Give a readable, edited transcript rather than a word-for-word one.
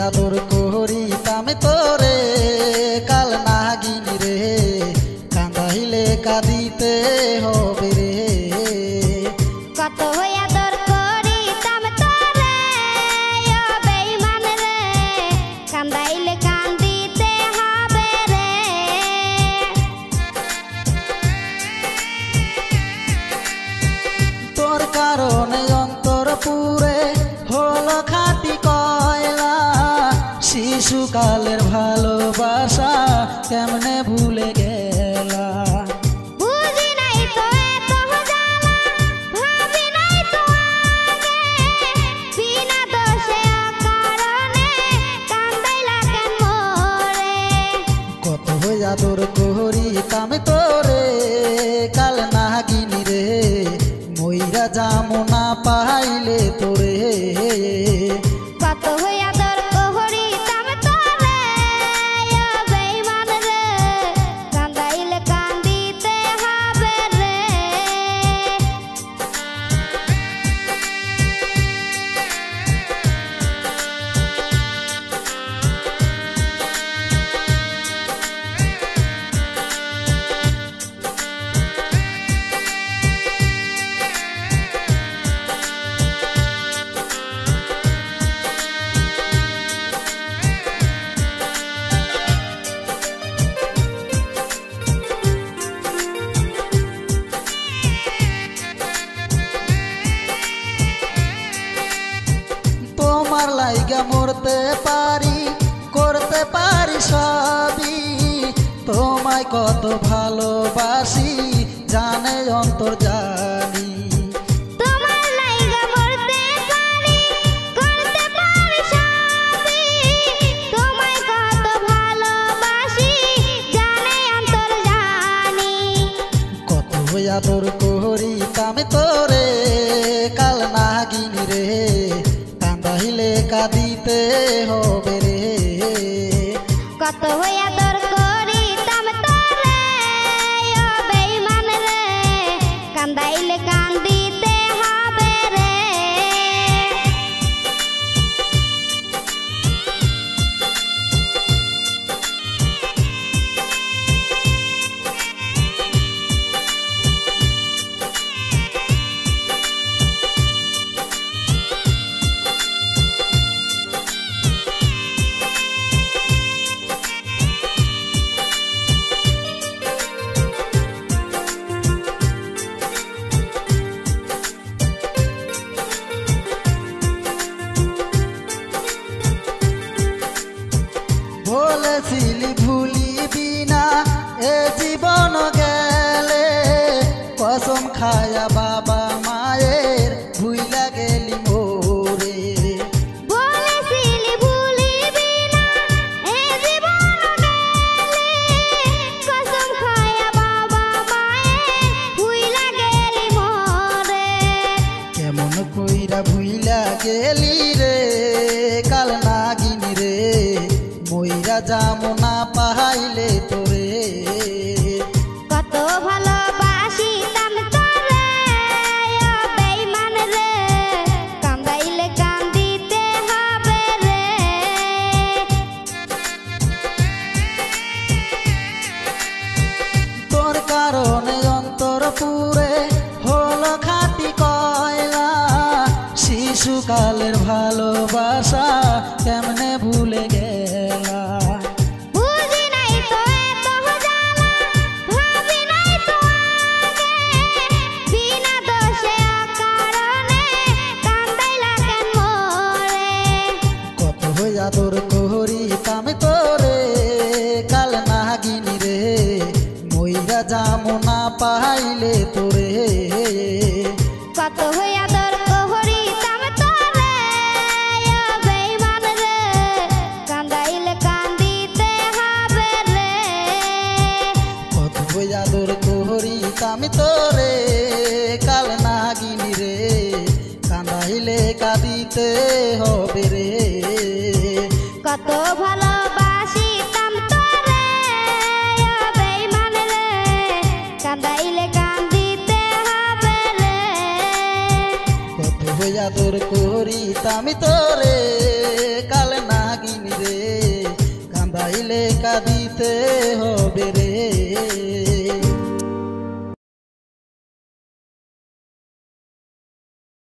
আদর করিতাম তোরে কাল নাগিনী রে কান্দাইলে কাঁদিতে হবে রে। কত আদর করিতাম তোরে ও বেঈমান রে কান্দাইলে কান্দিতে হবে রে। তোর কারণে অন্তর পুরে হলো খাঁটি কয়লা, শিশুকালের ভালোবাসা কেমনে ভুলে গেলা। বুঝি নাই তো এত জ্বালা, ভাবি নাই তো আগে, বিনা দোষে অকারণে কান্দাইলা কেন মোরে। কত আদর করিতাম তোরে কাল নাগিনী রে মইরা যামো না পাইলে তোরে। কত আদর করিতাম তোরে ও বেঈমান রে কান্দাইলে কান্দিতে হবে রে। তোমার লাইগা মরতে পারি করতে পারি সবই, তোমায় কত ভালোবাসি জানে অন্তর জানি। তোমার লাইগা মরতে পারি করতে পারি সবই, তোমায় কত ভালোবাসি জানে অন্তর জানি। কত আদর করিতাম তোরে কাল নাগিনী রে কান্দাইলে কাঁদিতে হবে রে। কত আদর করিতাম তোরে ও বেঈমান রে কান্দাইলে কান্দিতে হবে রে। বলেছিলি ভুলিবি না এ জীবন গেলে, কসম খায়া বাবা মায়ের ভুইলা গেলি মোরে। বলেছিলি ভুলিবি না এ জীবন গেলে, কসম খায়া বাবা মায়ের ভুইলা গেলি মোরে। কেমন কইরা ভুইলা গেলি রে কাল নাগিনী রে মইরা যামো না পাইলে তোরে। কত ভালোবাসিতাম তোরে ও বেঈমান রে কান্দাইলে কান্দিতে হবে রে। তোর কারণে অন্তর পুরে হলো খাঁটি কয়লা, শিশুকালের ভালোবাসা কেমনে ভুলে গেলা। বুঝি নাই তো এত জ্বালা, ভাবি নাই তো আগে, বিনা দোষে অকারণে কান্দাইলা কেন মোরে। কত আদর করিতাম তোরে কাল নাগিনী রে মইরা যামো না পাইলে তোরে। কত আদর করিতাম তোরে ও বেঈমান রে কান্দাইলে কান্দিতে হবে রে। কত আদর করিতাম তোরে কাল নাগিনী রে কান্দাইলে কাঁদিতে হবে রে। কত ভালোবাসিতাম তোরে ও বেঈমান রে কান্দাইলে কান্দিতে হবে রে। কত আদর করিতাম তোরে কাল নাগিনী রে, কান্দাইলে কাঁদিতে হবে রে।